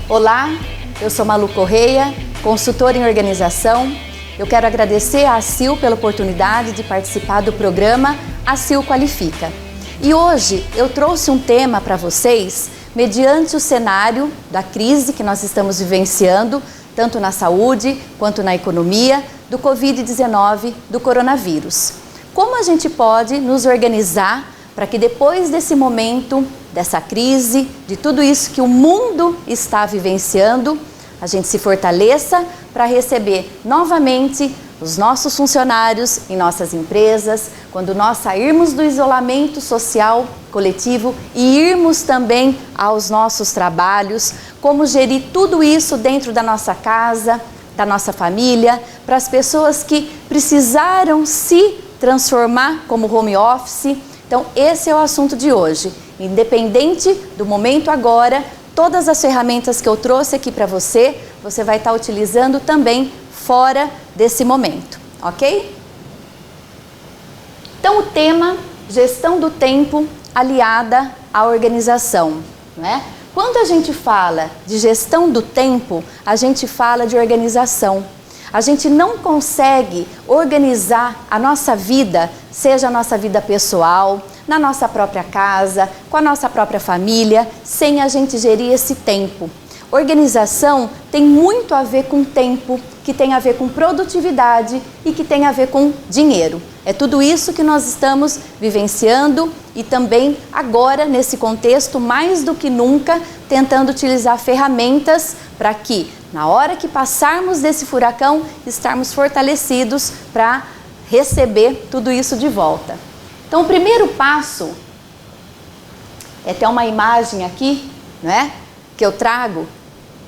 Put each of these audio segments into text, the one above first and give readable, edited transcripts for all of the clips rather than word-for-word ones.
Olá, eu sou Malu Correia, consultora em organização. Eu quero agradecer à ACIL pela oportunidade de participar do programa ACIL Qualifica. E hoje eu trouxe um tema para vocês, mediante o cenário da crise que nós estamos vivenciando, tanto na saúde quanto na economia, do Covid-19, do coronavírus. Como a gente pode nos organizar para que depois desse momento, dessa crise, de tudo isso que o mundo está vivenciando, a gente se fortaleça para receber novamente os nossos funcionários em nossas empresas, quando nós sairmos do isolamento social coletivo e irmos também aos nossos trabalhos, como gerir tudo isso dentro da nossa casa, da nossa família, para as pessoas que precisaram se transformar como home office. Então, esse é o assunto de hoje. Independente do momento agora, todas as ferramentas que eu trouxe aqui para você, você vai estar utilizando também fora desse momento, ok? Então, o tema, gestão do tempo aliada à organização, não é? Quando a gente fala de gestão do tempo, a gente fala de organização. A gente não consegue organizar a nossa vida, seja a nossa vida pessoal, na nossa própria casa, com a nossa própria família, sem a gente gerir esse tempo. Organização tem muito a ver com tempo, que tem a ver com produtividade e que tem a ver com dinheiro. É tudo isso que nós estamos vivenciando e também agora, nesse contexto, mais do que nunca, tentando utilizar ferramentas para que, na hora que passarmos desse furacão, estarmos fortalecidos para receber tudo isso de volta. Então, o primeiro passo é ter uma imagem aqui, né, que eu trago.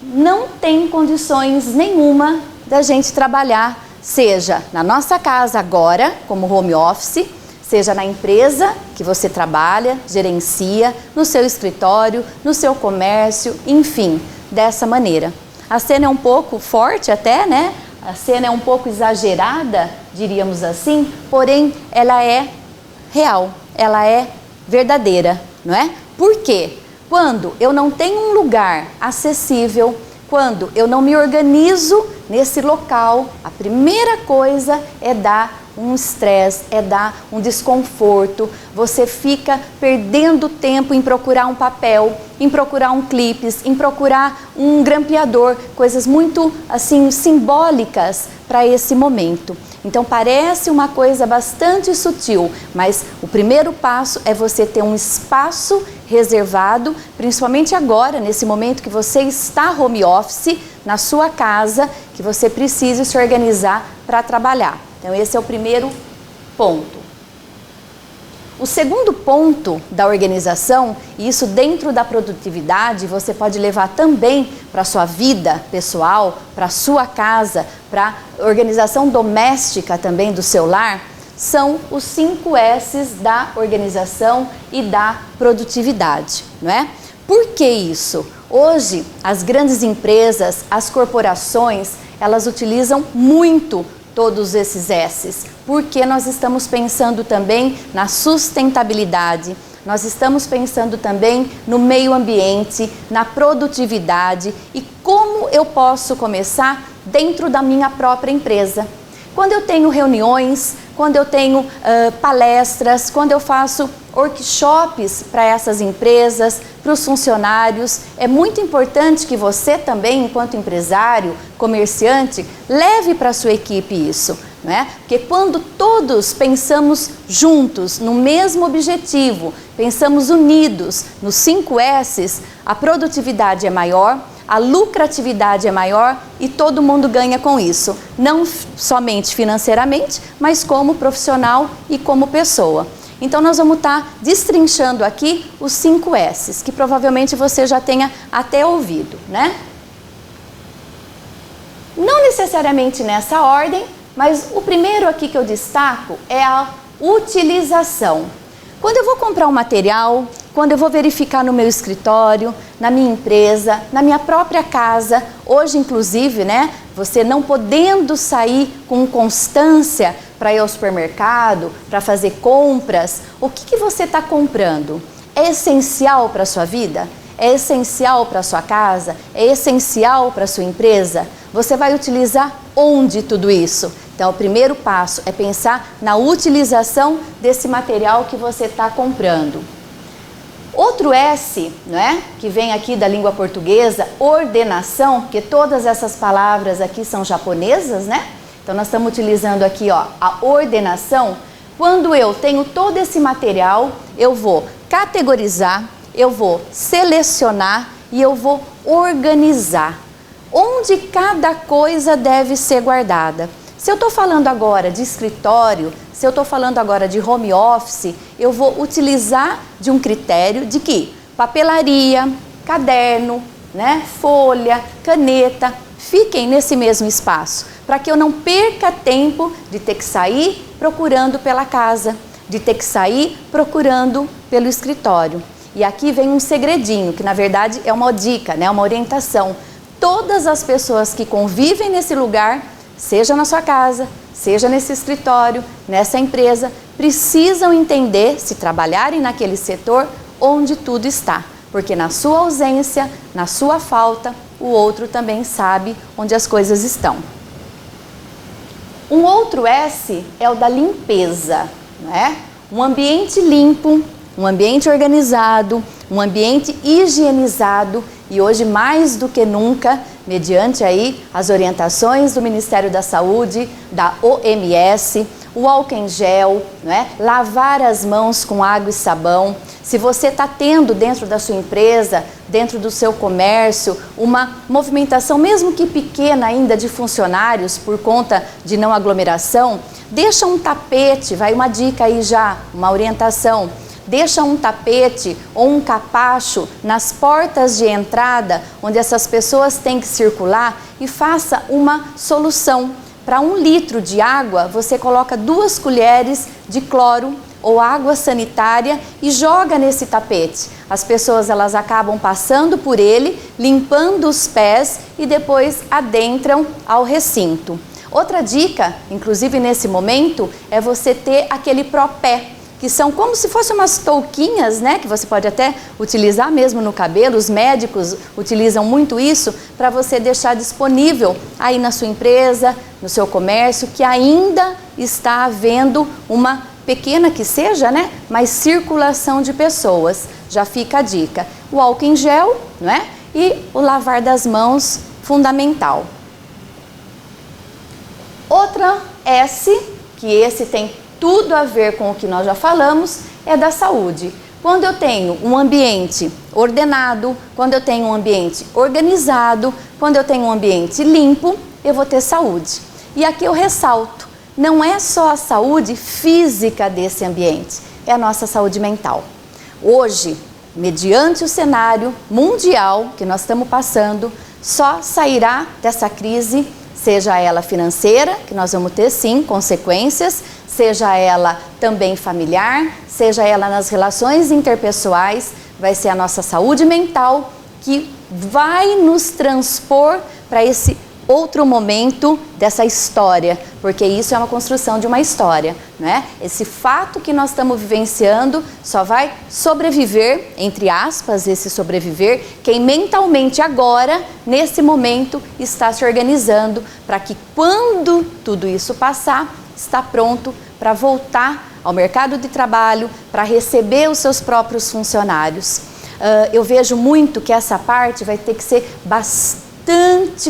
Não tem condições nenhuma da gente trabalhar, seja na nossa casa agora, como home office, seja na empresa que você trabalha, gerencia, no seu escritório, no seu comércio, enfim, dessa maneira. A cena é um pouco forte até, né? A cena é um pouco exagerada, diríamos assim, porém ela é real, ela é verdadeira, não é? Por quê? Quando eu não tenho um lugar acessível, quando eu não me organizo nesse local, a primeira coisa é dar um estresse, é dar um desconforto. Você fica perdendo tempo em procurar um papel, em procurar um clipes, em procurar um grampeador, coisas muito assim simbólicas para esse momento. Então parece uma coisa bastante sutil, mas o primeiro passo é você ter um espaço reservado, principalmente agora, nesse momento que você está home office, na sua casa, que você precise se organizar para trabalhar. Então esse é o primeiro ponto. O segundo ponto da organização, e isso dentro da produtividade, você pode levar também para a sua vida pessoal, para a sua casa, para a organização doméstica também do seu lar, são os 5 S's da organização e da produtividade, não é? Por que isso? Hoje, as grandes empresas, as corporações, elas utilizam muito todos esses S's, porque nós estamos pensando também na sustentabilidade, nós estamos pensando também no meio ambiente, na produtividade e como eu posso começar dentro da minha própria empresa. Quando eu tenho reuniões, quando eu tenho palestras, quando eu faço workshops para essas empresas, para os funcionários, é muito importante que você também, enquanto empresário, comerciante, leve para a sua equipe isso, não é? Porque quando todos pensamos juntos, no mesmo objetivo, pensamos unidos nos 5 S's, a produtividade é maior, a lucratividade é maior e todo mundo ganha com isso, não somente financeiramente, mas como profissional e como pessoa. Então nós vamos estar destrinchando aqui os 5 S's, que provavelmente você já tenha até ouvido, né? Não necessariamente nessa ordem, mas o primeiro aqui que eu destaco é a utilização. Quando eu vou comprar um material, quando eu vou verificar no meu escritório, na minha empresa, na minha própria casa, hoje inclusive, né, você não podendo sair com constância para ir ao supermercado, para fazer compras, o que você está comprando? É essencial para a sua vida? É essencial para a sua casa? É essencial para a sua empresa? Você vai utilizar onde tudo isso? Então, o primeiro passo é pensar na utilização desse material que você está comprando. Outro S, não é? Que vem aqui da língua portuguesa, ordenação, porque todas essas palavras aqui são japonesas, né? Então, nós estamos utilizando aqui, ó, a ordenação. Quando eu tenho todo esse material, eu vou categorizar, eu vou selecionar e eu vou organizar. Onde cada coisa deve ser guardada. Se eu estou falando agora de escritório, se eu estou falando agora de home office, eu vou utilizar de um critério de que papelaria, caderno, né, folha, caneta, fiquem nesse mesmo espaço, para que eu não perca tempo de ter que sair procurando pela casa, de ter que sair procurando pelo escritório. E aqui vem um segredinho, que na verdade é uma dica, né, uma orientação. Todas as pessoas que convivem nesse lugar, seja na sua casa, seja nesse escritório, nessa empresa, precisam entender, se trabalharem naquele setor, onde tudo está. Porque na sua ausência, na sua falta, o outro também sabe onde as coisas estão. Um outro S é o da limpeza, né? Um ambiente limpo, um ambiente organizado, um ambiente higienizado e hoje mais do que nunca, mediante aí as orientações do Ministério da Saúde, da OMS, o álcool em gel, né? Lavar as mãos com água e sabão. Se você está tendo dentro da sua empresa, dentro do seu comércio, uma movimentação, mesmo que pequena ainda, de funcionários por conta de não aglomeração, deixa um tapete, vai uma dica aí já, uma orientação. Deixa um tapete ou um capacho nas portas de entrada, onde essas pessoas têm que circular, e faça uma solução. Para 1 litro de água, você coloca 2 colheres de cloro ou água sanitária e joga nesse tapete. As pessoas elas acabam passando por ele, limpando os pés e depois adentram ao recinto. Outra dica, inclusive nesse momento, é você ter aquele propé, que são como se fossem umas touquinhas, né, que você pode até utilizar mesmo no cabelo. Os médicos utilizam muito isso para você deixar disponível aí na sua empresa, no seu comércio, que ainda está havendo uma pequena que seja, né, mas circulação de pessoas. Já fica a dica. O álcool em gel, né, e o lavar das mãos, fundamental. Outra S, que esse tem tudo a ver com o que nós já falamos, é da saúde. Quando eu tenho um ambiente ordenado, quando eu tenho um ambiente organizado, quando eu tenho um ambiente limpo, eu vou ter saúde. E aqui eu ressalto, não é só a saúde física desse ambiente, é a nossa saúde mental. Hoje, mediante o cenário mundial que nós estamos passando, só sairá dessa crise, seja ela financeira, que nós vamos ter sim consequências, seja ela também familiar, seja ela nas relações interpessoais, vai ser a nossa saúde mental que vai nos transpor para esse outro momento dessa história, porque isso é uma construção de uma história, né? Esse fato que nós estamos vivenciando só vai sobreviver, entre aspas, esse sobreviver, quem mentalmente agora, nesse momento, está se organizando para que quando tudo isso passar, está pronto para voltar ao mercado de trabalho, para receber os seus próprios funcionários. Eu vejo muito que essa parte vai ter que ser bastante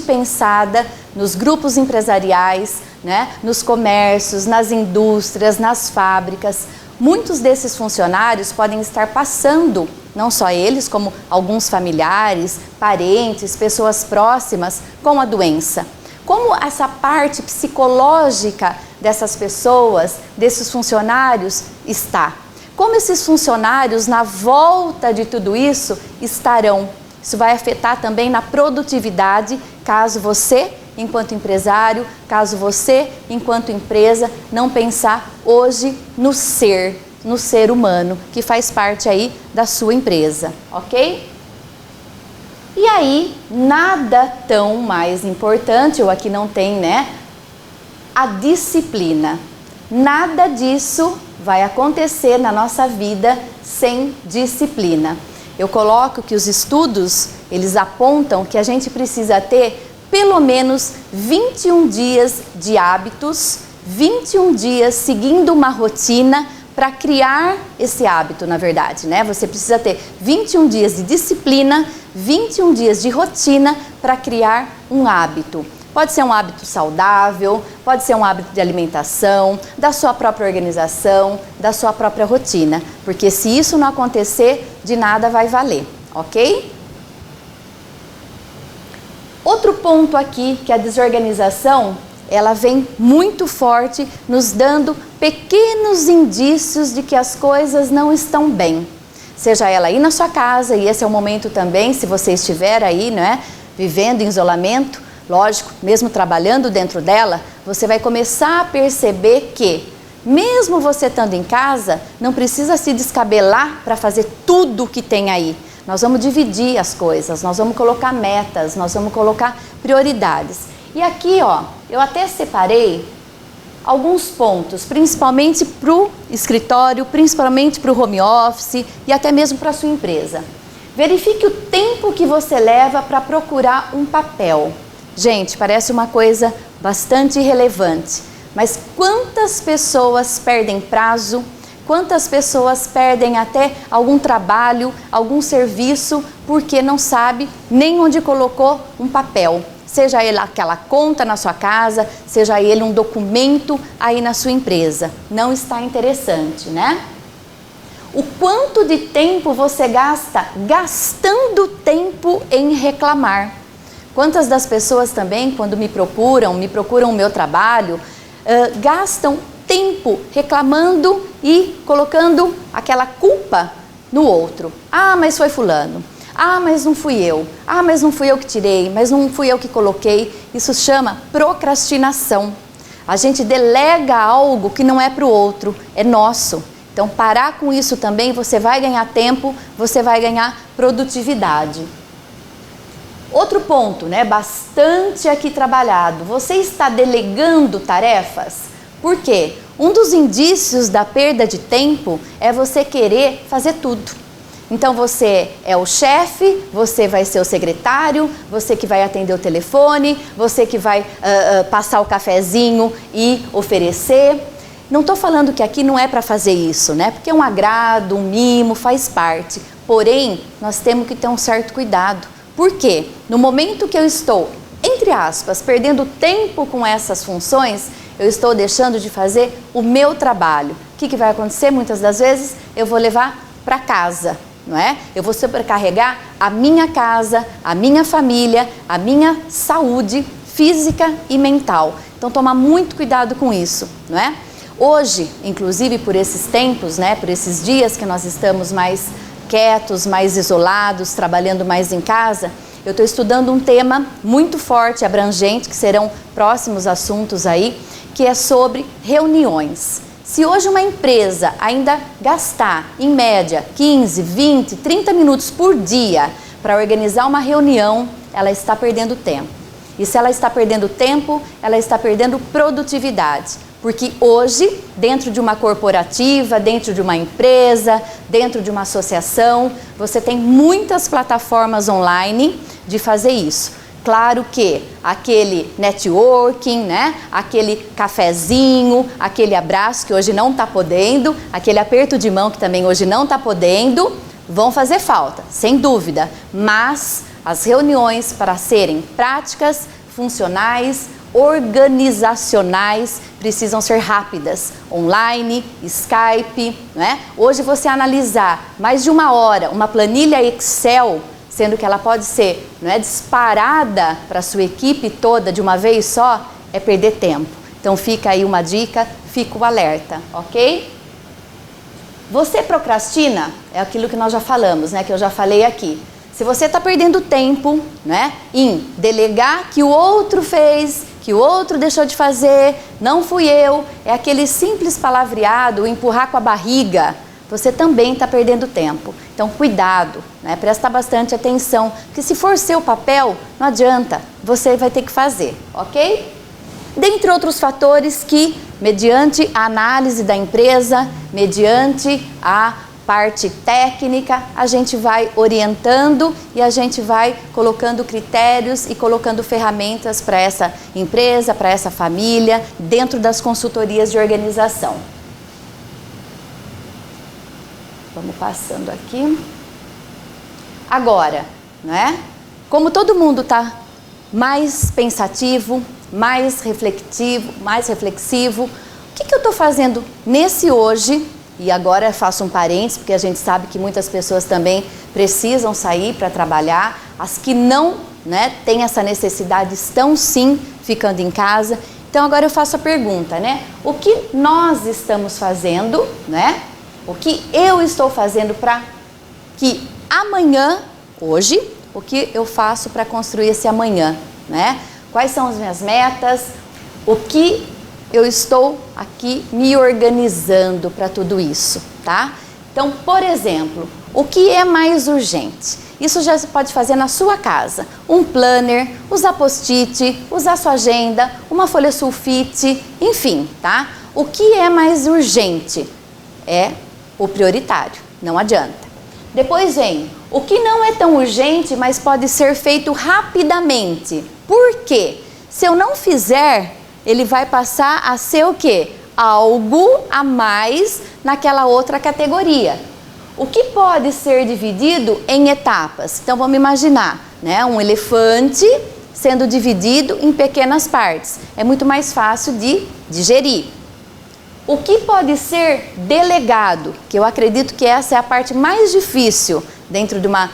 pensada nos grupos empresariais, né, nos comércios, nas indústrias, nas fábricas. Muitos desses funcionários podem estar passando, não só eles, como alguns familiares, parentes, pessoas próximas com a doença. Como essa parte psicológica dessas pessoas, desses funcionários, está? Como esses funcionários, na volta de tudo isso, estarão? Isso vai afetar também na produtividade, caso você, enquanto empresário, caso você, enquanto empresa, não pensar hoje no ser, no ser humano, que faz parte aí da sua empresa, ok? E aí, nada tão mais importante, ou aqui não tem, né? A disciplina. Nada disso vai acontecer na nossa vida sem disciplina. Eu coloco que os estudos, eles apontam que a gente precisa ter pelo menos 21 dias de hábitos, 21 dias seguindo uma rotina para criar esse hábito, na verdade, né? Você precisa ter 21 dias de disciplina, 21 dias de rotina para criar um hábito. Pode ser um hábito saudável, pode ser um hábito de alimentação, da sua própria organização, da sua própria rotina. Porque se isso não acontecer, de nada vai valer, ok? Outro ponto aqui, que a desorganização, ela vem muito forte, nos dando pequenos indícios de que as coisas não estão bem. Seja ela aí na sua casa, e esse é o momento também, se você estiver aí, né, vivendo em isolamento, lógico, mesmo trabalhando dentro dela, você vai começar a perceber que, mesmo você estando em casa, não precisa se descabelar para fazer tudo o que tem aí. Nós vamos dividir as coisas, nós vamos colocar metas, nós vamos colocar prioridades. E aqui, ó, eu até separei alguns pontos, principalmente para o escritório, principalmente para o home office e até mesmo para a sua empresa. Verifique o tempo que você leva para procurar um papel. Gente, parece uma coisa bastante irrelevante, mas quantas pessoas perdem prazo, quantas pessoas perdem até algum trabalho, algum serviço, porque não sabe nem onde colocou um papel. Seja ele aquela conta na sua casa, seja ele um documento aí na sua empresa. Não está interessante, né? O quanto de tempo você gasta gastando tempo em reclamar? Quantas das pessoas também, quando me procuram o meu trabalho, gastam tempo reclamando e colocando aquela culpa no outro. Ah, mas foi fulano. Ah, mas não fui eu. Ah, mas não fui eu que tirei, mas não fui eu que coloquei. Isso chama procrastinação. A gente delega algo que não é para o outro, é nosso. Então, parar com isso também, você vai ganhar tempo, você vai ganhar produtividade. Outro ponto, né, bastante aqui trabalhado, você está delegando tarefas? Por quê? Um dos indícios da perda de tempo é você querer fazer tudo. Então você é o chefe, você vai ser o secretário, você que vai atender o telefone, você que vai passar o cafezinho e oferecer. Não estou falando que aqui não é para fazer isso, né? Porque é um agrado, um mimo, faz parte. Porém, nós temos que ter um certo cuidado. Por quê? No momento que eu estou, entre aspas, perdendo tempo com essas funções, eu estou deixando de fazer o meu trabalho. O que vai acontecer? Muitas das vezes eu vou levar para casa, não é? Eu vou sobrecarregar a minha casa, a minha família, a minha saúde física e mental. Então, tomar muito cuidado com isso, não é? Hoje, inclusive por esses tempos, né, por esses dias que nós estamos mais quietos, mais isolados, trabalhando mais em casa, eu estou estudando um tema muito forte, abrangente, que serão próximos assuntos aí, que é sobre reuniões. Se hoje uma empresa ainda gastar, em média, 15, 20, 30 minutos por dia para organizar uma reunião, ela está perdendo tempo. E se ela está perdendo tempo, ela está perdendo produtividade. Porque hoje, dentro de uma corporativa, dentro de uma empresa, dentro de uma associação, você tem muitas plataformas online de fazer isso. Claro que aquele networking, né? Aquele cafezinho, aquele abraço que hoje não está podendo, aquele aperto de mão que também hoje não está podendo, vão fazer falta, sem dúvida. Mas as reuniões, para serem práticas, funcionais, organizacionais, precisam ser rápidas, online, Skype, né? Hoje você analisar mais de uma hora uma planilha Excel, sendo que ela pode ser, não é, disparada para a sua equipe toda de uma vez só, é perder tempo. Então fica aí uma dica, fica o alerta, ok? Você procrastina, é aquilo que nós já falamos, né, que eu já falei aqui. Se você está perdendo tempo, né, em delegar que o outro fez, que o outro deixou de fazer, não fui eu, é aquele simples palavreado, empurrar com a barriga, você também está perdendo tempo. Então, cuidado, né? Presta bastante atenção, porque se for seu papel, não adianta, você vai ter que fazer, ok? Dentre outros fatores que, mediante a análise da empresa, mediante a parte técnica, a gente vai orientando e a gente vai colocando critérios e colocando ferramentas para essa empresa, para essa família, dentro das consultorias de organização. Vamos passando aqui. Agora, né? Como todo mundo está mais pensativo, mais reflexivo, o que eu estou fazendo nesse hoje? E agora faço um parênteses, porque a gente sabe que muitas pessoas também precisam sair para trabalhar. As que não, né, têm essa necessidade estão sim ficando em casa. Então agora eu faço a pergunta, né? O que nós estamos fazendo, né? O que eu estou fazendo para que amanhã, hoje, o que eu faço para construir esse amanhã, né? Quais são as minhas metas? O que eu estou aqui me organizando para tudo isso, tá? Então, por exemplo, o que é mais urgente? Isso já se pode fazer na sua casa. Um planner, usar post-it, usar sua agenda, uma folha sulfite, enfim, tá? O que é mais urgente? É o prioritário, não adianta. Depois vem o que não é tão urgente, mas pode ser feito rapidamente. Por quê? Se eu não fizer, ele vai passar a ser o quê? Algo a mais naquela outra categoria. O que pode ser dividido em etapas? Então vamos imaginar, né, um elefante sendo dividido em pequenas partes. É muito mais fácil de digerir. O que pode ser delegado? Que eu acredito que essa é a parte mais difícil dentro de uma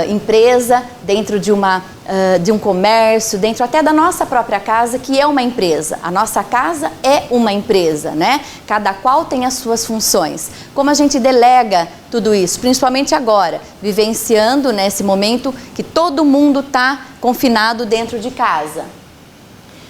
empresa, dentro de um comércio, dentro até da nossa própria casa, que é uma empresa. A nossa casa é uma empresa, né? Cada qual tem as suas funções. Como a gente delega tudo isso, principalmente agora, vivenciando nesse momento que todo mundo está confinado dentro de casa.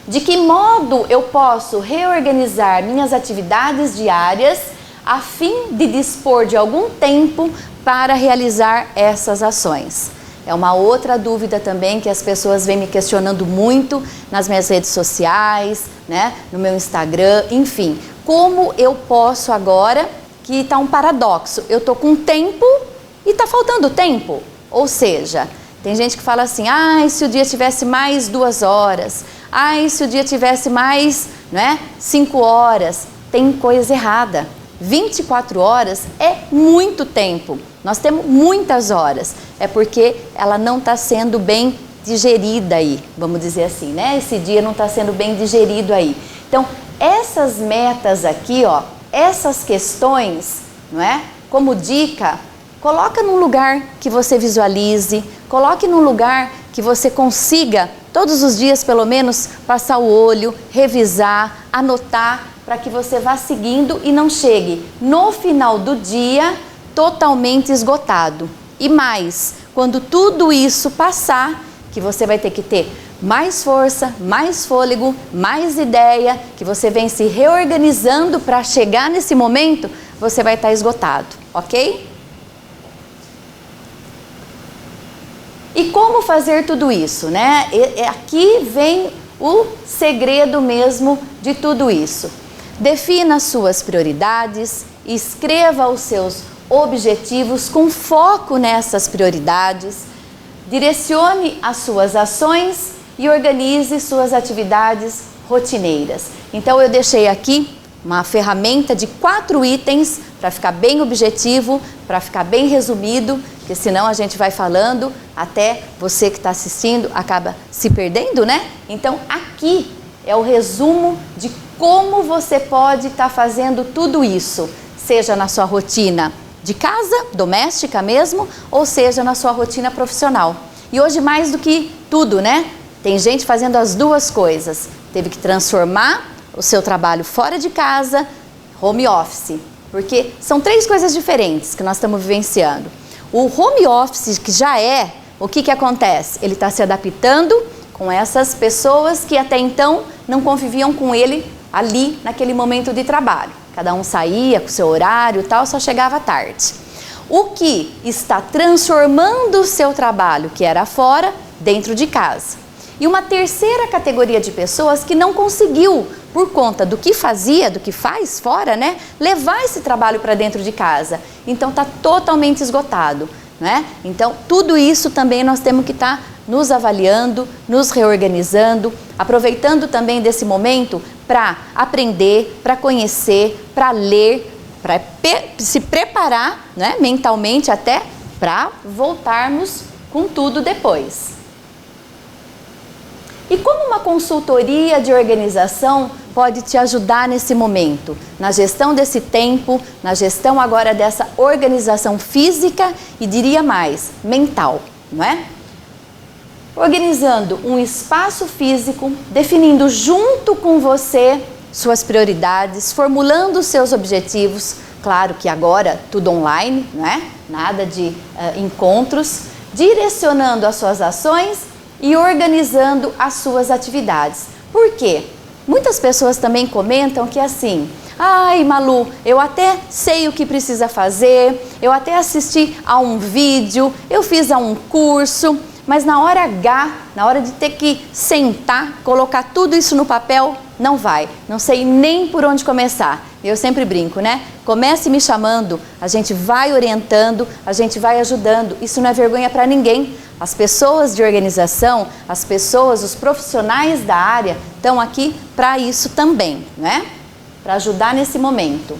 De que modo eu posso reorganizar minhas atividades diárias a fim de dispor de algum tempo para realizar essas ações? É uma outra dúvida também que as pessoas vêm me questionando muito nas minhas redes sociais, né, no meu Instagram, enfim. Como eu posso agora, que está um paradoxo, eu estou com tempo e está faltando tempo? Ou seja, tem gente que fala assim, se o dia tivesse mais 2 horas, se o dia tivesse mais, né, 5 horas, tem coisa errada. 24 horas é muito tempo, nós temos muitas horas, é porque ela não está sendo bem digerida aí, vamos dizer assim, né? Esse dia não está sendo bem digerido aí. Então, essas metas aqui, ó, essas questões, não é? Como dica, coloca num lugar que você visualize, coloque num lugar que você consiga todos os dias, pelo menos, passar o olho, revisar, anotar, para que você vá seguindo e não chegue no final do dia totalmente esgotado. E mais, quando tudo isso passar, que você vai ter que ter mais força, mais fôlego, mais ideia, que você vem se reorganizando para chegar nesse momento, você vai estar esgotado, ok? E como fazer tudo isso, né? Aqui vem o segredo mesmo de tudo isso. Defina as suas prioridades, escreva os seus objetivos com foco nessas prioridades, direcione as suas ações e organize suas atividades rotineiras. Então eu deixei aqui uma ferramenta de 4 itens para ficar bem objetivo, para ficar bem resumido, porque senão a gente vai falando até você que está assistindo acaba se perdendo, né? Então aqui é o resumo de como você pode estar fazendo tudo isso, seja na sua rotina de casa, doméstica mesmo, ou seja na sua rotina profissional. E hoje mais do que tudo, né? Tem gente fazendo as duas coisas. Teve que transformar o seu trabalho fora de casa, home office, porque são 3 coisas diferentes que nós estamos vivenciando. O home office, que já é, o que acontece? Ele está se adaptando com essas pessoas que até então não conviviam com ele ali naquele momento de trabalho. Cada um saía com seu horário e tal, só chegava tarde. O que está transformando o seu trabalho, que era fora, dentro de casa. E uma terceira categoria de pessoas que não conseguiu, por conta do que fazia, do que faz fora, né, levar esse trabalho para dentro de casa. Então está totalmente esgotado, né? Então tudo isso também nós temos que estar nos avaliando, nos reorganizando, aproveitando também desse momento para aprender, para conhecer, para ler, para se preparar, né, mentalmente até para voltarmos com tudo depois. E como uma consultoria de organização pode te ajudar nesse momento? Na gestão desse tempo, na gestão agora dessa organização física e diria mais, mental, não é? Organizando um espaço físico, definindo junto com você suas prioridades, formulando seus objetivos, claro que agora tudo online, não é? Nada de encontros, direcionando as suas ações e organizando as suas atividades. Por quê? Muitas pessoas também comentam que assim, ai Malu, eu até sei o que precisa fazer, eu até assisti a um vídeo, eu fiz a um curso, mas na hora H, na hora de ter que sentar, colocar tudo isso no papel, não vai. Não sei nem por onde começar. Eu sempre brinco, né? Comece me chamando, a gente vai orientando, a gente vai ajudando. Isso não é vergonha para ninguém. As pessoas de organização, as pessoas, os profissionais da área estão aqui para isso também, né? Para ajudar nesse momento.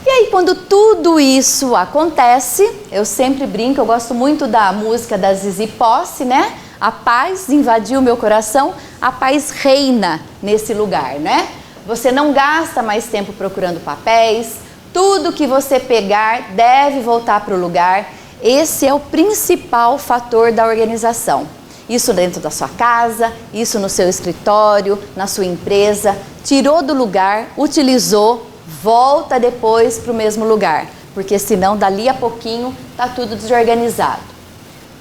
E aí, quando tudo isso acontece, eu sempre brinco, eu gosto muito da música da Zizi Posse, né? A paz invadiu meu coração, a paz reina nesse lugar, né? Você não gasta mais tempo procurando papéis, tudo que você pegar deve voltar para o lugar. Esse é o principal fator da organização. Isso dentro da sua casa, isso no seu escritório, na sua empresa, tirou do lugar, utilizou, volta depois para o mesmo lugar, porque senão dali a pouquinho está tudo desorganizado.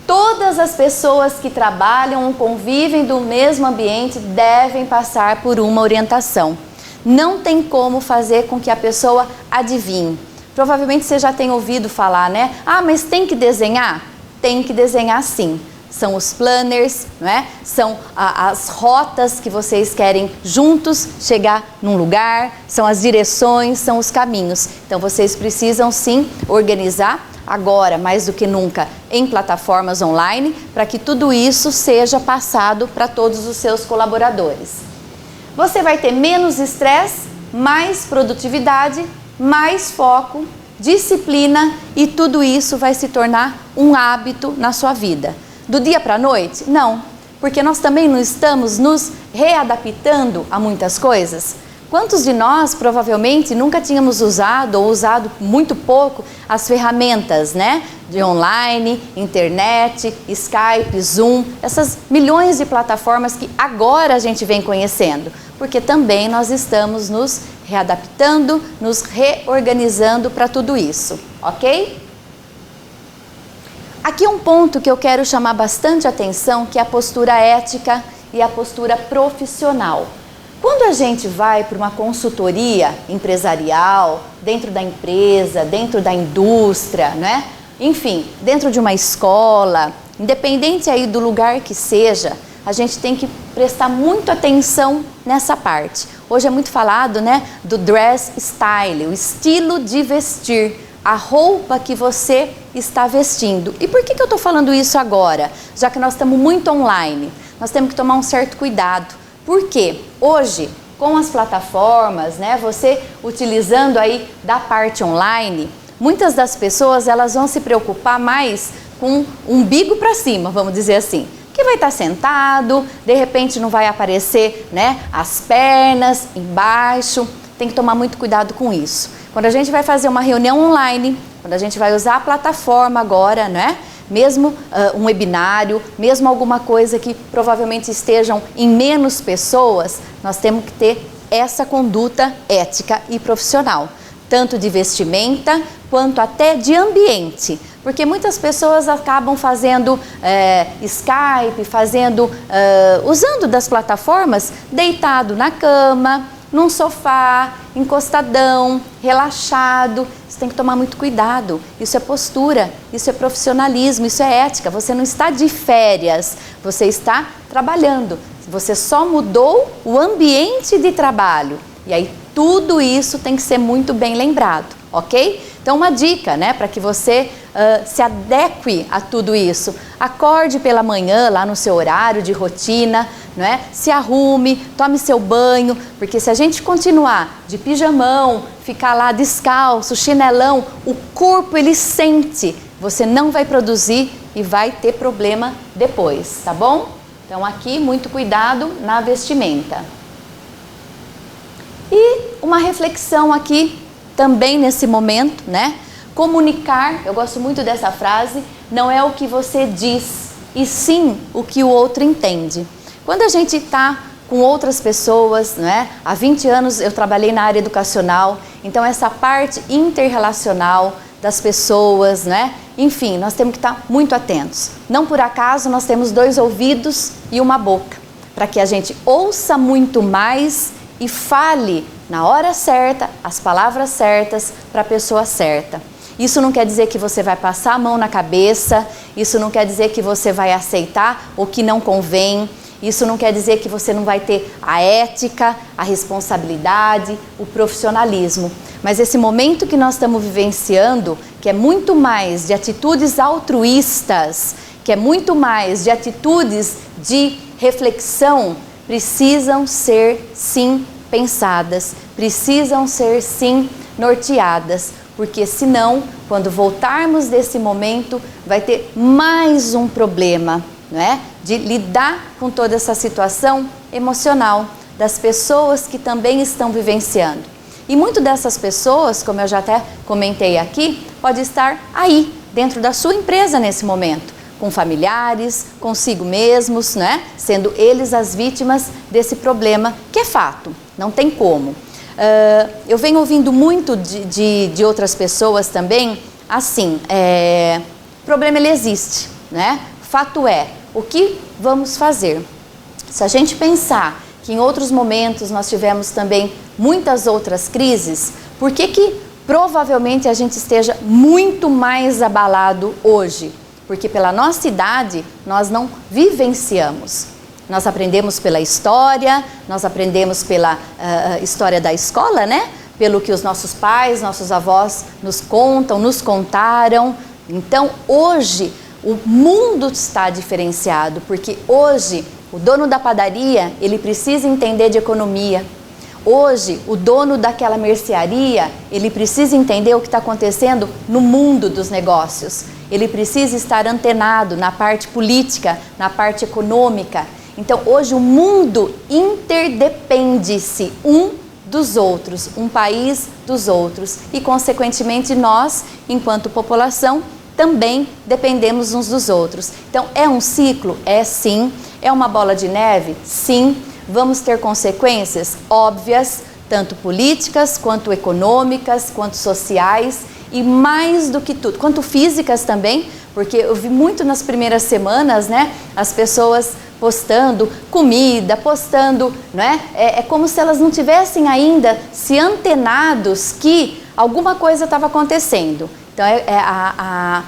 Todas as pessoas que trabalham ou convivem do mesmo ambiente devem passar por uma orientação. Não tem como fazer com que a pessoa adivinhe. Provavelmente você já tem ouvido falar, né? Ah, mas tem que desenhar? Tem que desenhar sim. São os planners, não é? São as rotas que vocês querem juntos chegar num lugar, são as direções, são os caminhos. Então vocês precisam sim organizar agora, mais do que nunca, em plataformas online, para que tudo isso seja passado para todos os seus colaboradores. Você vai ter menos estresse, mais produtividade, mais foco, disciplina e tudo isso vai se tornar um hábito na sua vida. Do dia para a noite? Não, porque nós também não estamos nos readaptando a muitas coisas. Quantos de nós provavelmente nunca tínhamos usado ou usado muito pouco as ferramentas, né? De online, internet, Skype, Zoom, essas milhões de plataformas que agora a gente vem conhecendo, porque também nós estamos nos readaptando, nos reorganizando para tudo isso, ok? Aqui é um ponto que eu quero chamar bastante atenção, que é a postura ética e a postura profissional. Quando a gente vai para uma consultoria empresarial, dentro da empresa, dentro da indústria, né? Enfim, dentro de uma escola, independente aí do lugar que seja, a gente tem que prestar muito atenção nessa parte. Hoje é muito falado, né, do dress style, o estilo de vestir, a roupa que você está vestindo. E por que eu estou falando isso agora? Já que nós estamos muito online, nós temos que tomar um certo cuidado. Por quê? Hoje, com as plataformas, né, você utilizando aí da parte online, muitas das pessoas elas vão se preocupar mais com o umbigo para cima, vamos dizer assim. Que vai estar sentado, de repente não vai aparecer, né, as pernas embaixo. Tem que tomar muito cuidado com isso. Quando a gente vai fazer uma reunião online, quando a gente vai usar a plataforma agora, né? Mesmo um webinário, mesmo alguma coisa que provavelmente estejam em menos pessoas, nós temos que ter essa conduta ética e profissional, tanto de vestimenta quanto até de ambiente, Porque muitas pessoas acabam fazendo Skype, usando das plataformas, deitado na cama, num sofá, encostadão, relaxado. Você tem que tomar muito cuidado. Isso é postura, isso é profissionalismo, isso é ética. Você não está de férias, você está trabalhando. Você só mudou o ambiente de trabalho. E aí tudo isso tem que ser muito bem lembrado, ok? Então uma dica, né, para que você se adeque a tudo isso. Acorde pela manhã lá no seu horário de rotina, né? Se arrume, tome seu banho, porque se a gente continuar de pijamão, ficar lá descalço, chinelão, o corpo ele sente, você não vai produzir e vai ter problema depois, tá bom? Então aqui muito cuidado na vestimenta. E uma reflexão aqui também nesse momento, né? Comunicar, eu gosto muito dessa frase, não é o que você diz, e sim o que o outro entende. Quando a gente está com outras pessoas, né? Há 20 anos eu trabalhei na área educacional, então essa parte interrelacional das pessoas, né? Enfim, nós temos que estar muito atentos. Não por acaso nós temos 2 ouvidos e uma boca, para que a gente ouça muito mais e fale na hora certa, as palavras certas para a pessoa certa. Isso não quer dizer que você vai passar a mão na cabeça, isso não quer dizer que você vai aceitar o que não convém, isso não quer dizer que você não vai ter a ética, a responsabilidade, o profissionalismo. Mas esse momento que nós estamos vivenciando, que é muito mais de atitudes altruístas, que é muito mais de atitudes de reflexão, precisam ser sim pensadas, precisam ser sim norteadas, porque senão, quando voltarmos desse momento, vai ter mais um problema, não é? De lidar com toda essa situação emocional das pessoas que também estão vivenciando. E muito dessas pessoas, como eu já até comentei aqui, pode estar aí, dentro da sua empresa nesse momento, com familiares, consigo mesmos, né? Sendo eles as vítimas desse problema, que é fato, não tem como. Eu venho ouvindo muito de outras pessoas também, assim, o problema ele existe, né? Fato é, o que vamos fazer? Se a gente pensar que em outros momentos nós tivemos também muitas outras crises, por que provavelmente a gente esteja muito mais abalado hoje? Porque pela nossa idade nós não vivenciamos. Nós aprendemos pela história, nós aprendemos pela história da escola, né? Pelo que os nossos pais, nossos avós nos contam, nos contaram. Então, hoje, o mundo está diferenciado, porque hoje, o dono da padaria, ele precisa entender de economia. Hoje, o dono daquela mercearia, ele precisa entender o que está acontecendo no mundo dos negócios. Ele precisa estar antenado na parte política, na parte econômica. Então, hoje o mundo interdepende-se um dos outros, um país dos outros. E, consequentemente, nós, enquanto população, também dependemos uns dos outros. Então, é um ciclo? É sim. É uma bola de neve? Sim. Vamos ter consequências óbvias, tanto políticas, quanto econômicas, quanto sociais e mais do que tudo, quanto físicas também, porque eu vi muito nas primeiras semanas, né, as pessoas postando comida, postando, né, é como se elas não tivessem ainda se antenados que alguma coisa estava acontecendo. Então,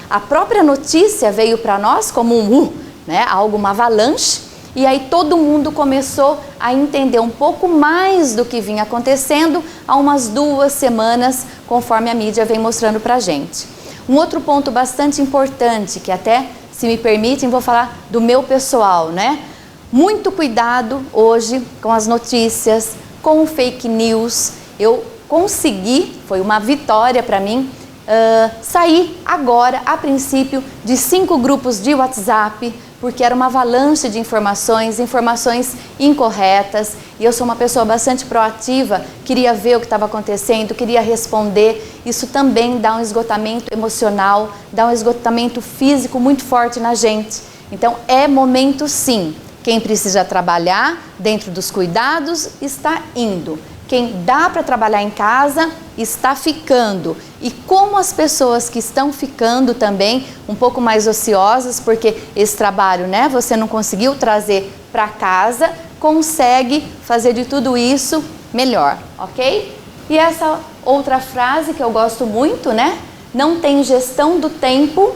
a própria notícia veio para nós como né, uma avalanche, e aí todo mundo começou a entender um pouco mais do que vinha acontecendo há umas 2 semanas, conforme a mídia vem mostrando para a gente. Um outro ponto bastante importante, que até, se me permitem, vou falar do meu pessoal, né? Muito cuidado hoje com as notícias, com o fake news. Eu consegui, foi uma vitória para mim, sair agora, a princípio, de 5 grupos de WhatsApp, porque era uma avalanche de informações incorretas, e eu sou uma pessoa bastante proativa, queria ver o que estava acontecendo, queria responder. Isso também dá um esgotamento emocional, dá um esgotamento físico muito forte na gente. Então é momento sim, quem precisa trabalhar dentro dos cuidados está indo. quem dá para trabalhar em casa está ficando. E como as pessoas que estão ficando também um pouco mais ociosas, porque esse trabalho, né, você não conseguiu trazer para casa, consegue fazer de tudo isso melhor, ok? E essa outra frase que eu gosto muito, né? Não tem gestão do tempo,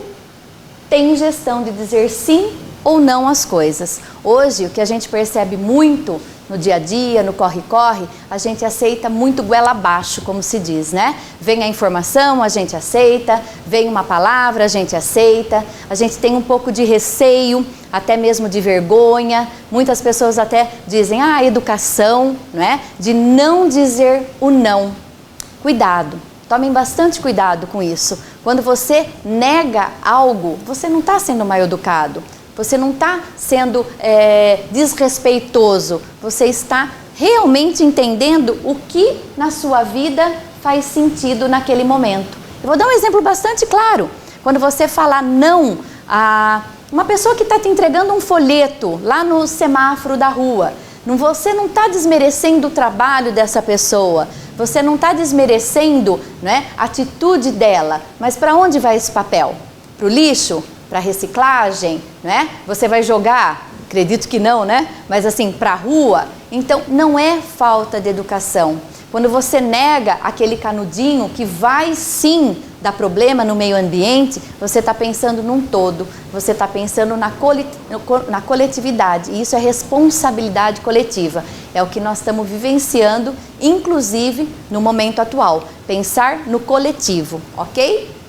tem gestão de dizer sim ou não às coisas. Hoje, o que a gente percebe muito no dia a dia, no corre-corre, a gente aceita muito goela abaixo, como se diz, né? Vem a informação, a gente aceita, vem uma palavra, a gente aceita, a gente tem um pouco de receio, até mesmo de vergonha. Muitas pessoas até dizem, educação, não é? De não dizer o não. Cuidado, tomem bastante cuidado com isso. Quando você nega algo, você não está sendo mal educado. Você não está sendo desrespeitoso, você está realmente entendendo o que na sua vida faz sentido naquele momento. Eu vou dar um exemplo bastante claro. Quando você falar não a uma pessoa que está te entregando um folheto lá no semáforo da rua, você não está desmerecendo o trabalho dessa pessoa, você não está desmerecendo, né, a atitude dela, mas para onde vai esse papel? Para o lixo? Para reciclagem, né? Você vai jogar? Acredito que não, né? Mas assim, para a rua. Então, não é falta de educação. Quando você nega aquele canudinho que vai sim dar problema no meio ambiente, você está pensando num todo, você está pensando na coletividade. E isso é responsabilidade coletiva. É o que nós estamos vivenciando, inclusive no momento atual. Pensar no coletivo, ok?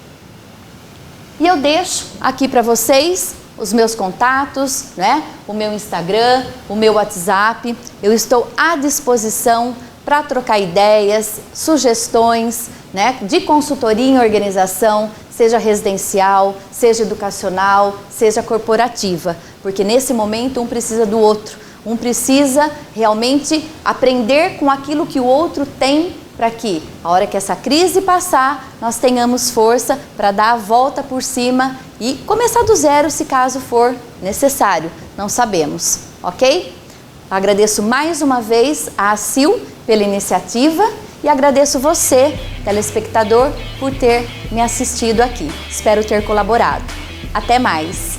E eu deixo aqui para vocês os meus contatos, né? O meu Instagram, o meu WhatsApp. Eu estou à disposição para trocar ideias, sugestões, né? De consultoria em organização, seja residencial, seja educacional, seja corporativa. Porque nesse momento um precisa do outro. Um precisa realmente aprender com aquilo que o outro tem, para que, a hora que essa crise passar, nós tenhamos força para dar a volta por cima e começar do zero se caso for necessário. Não sabemos, ok? Agradeço mais uma vez a ACIL pela iniciativa e agradeço você, telespectador, por ter me assistido aqui. Espero ter colaborado. Até mais!